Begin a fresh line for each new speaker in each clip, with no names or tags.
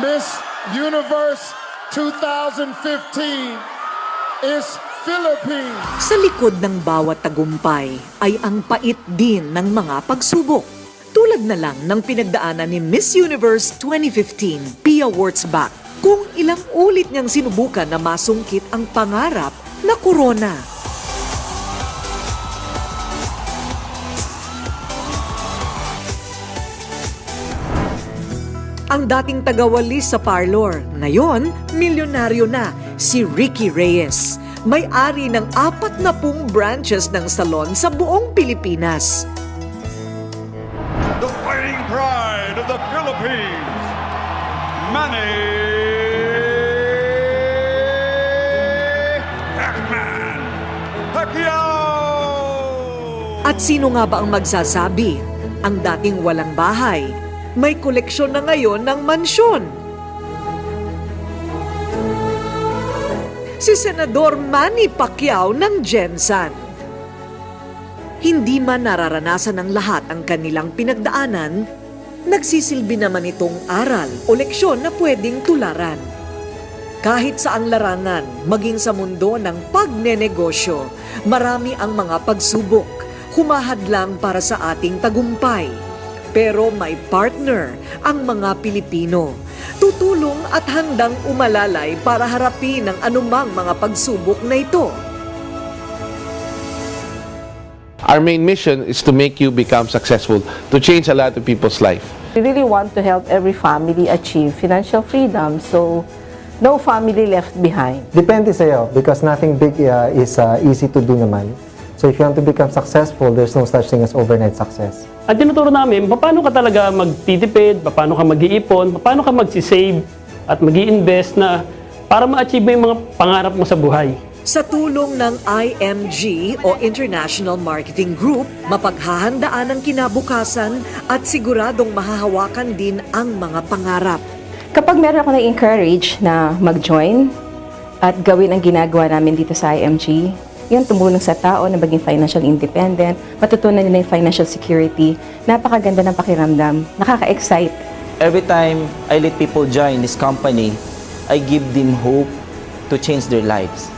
Miss Universe 2015 is Philippines.
Sa likod ng bawat tagumpay ay ang pait din ng mga pagsubok. Tulad na lang ng pinagdaanan ni Miss Universe 2015, Pia Wurtzbach, kung ilang ulit niyang sinubukan na masungkit ang pangarap na korona. Ang dating tagawalis sa parlor, ngayon, milyonaryo na, si Ricky Reyes. May-ari ng 40 branches ng salon sa buong Pilipinas.
The fighting pride of the Philippines, Manny Pacquiao!
At sino nga ba ang magsasabi? Ang dating walang bahay, may koleksyon na ngayon ng mansyon. Si Senador Manny Pacquiao ng Gensan. Hindi man nararanasan ng lahat ang kanilang pinagdaanan, nagsisilbi naman itong aral o leksyon na pwedeng tularan. Kahit sa ang larangan, maging sa mundo ng pagnenegosyo, marami ang mga pagsubok, humahadlang para sa ating tagumpay. Pero may partner ang mga Pilipino. Tutulong at handang umalalay para harapin ang anumang mga pagsubok na ito.
Our main mission is to make you become successful, to change a lot of people's life.
We really want to help every family achieve financial freedom, so no family left behind.
Depende sa'yo because nothing big is easy to do naman. So if you want to become successful, there's no such thing as overnight success.
At tinuturo namin, paano ka talaga magtitipid, paano ka mag-iipon, paano ka magsisave at mag-i-invest na para ma-achieve mo yung mga pangarap mo sa buhay.
Sa tulong ng IMG o International Marketing Group, mapaghahandaan ang kinabukasan at siguradong mahahawakan din ang mga pangarap.
Kapag meron ako na-encourage na mag-join at gawin ang ginagawa namin dito sa IMG, yan tumulong sa tao na maging financial independent, matutunan nila yung financial security. Napakaganda ng pakiramdam, nakaka-excite.
Every time I let people join this company, I give them hope to change their lives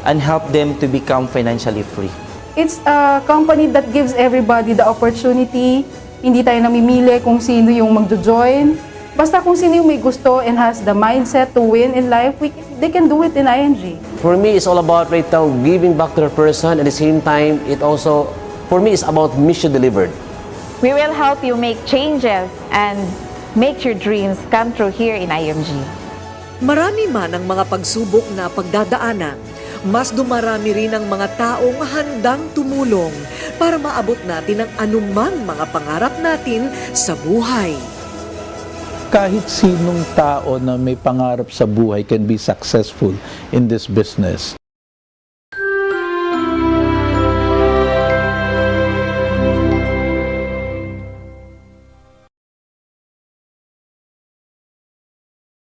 and help them to become financially free.
It's a company that gives everybody the opportunity. Hindi tayo namimili kung sino yung magjo-join. Basta kung sino yung may gusto and has the mindset to win in life, they can do it in ING.
For me, it's all about right now giving back to the person. At the same time, it also, for me, it's about mission delivered.
We will help you make changes and make your dreams come true here in IMG.
Marami man ang mga pagsubok na pagdadaanan, mas dumarami rin ang mga taong handang tumulong para maabot natin ang anumang mga pangarap natin sa buhay.
Kahit sinong tao na may pangarap sa buhay can be successful in this business.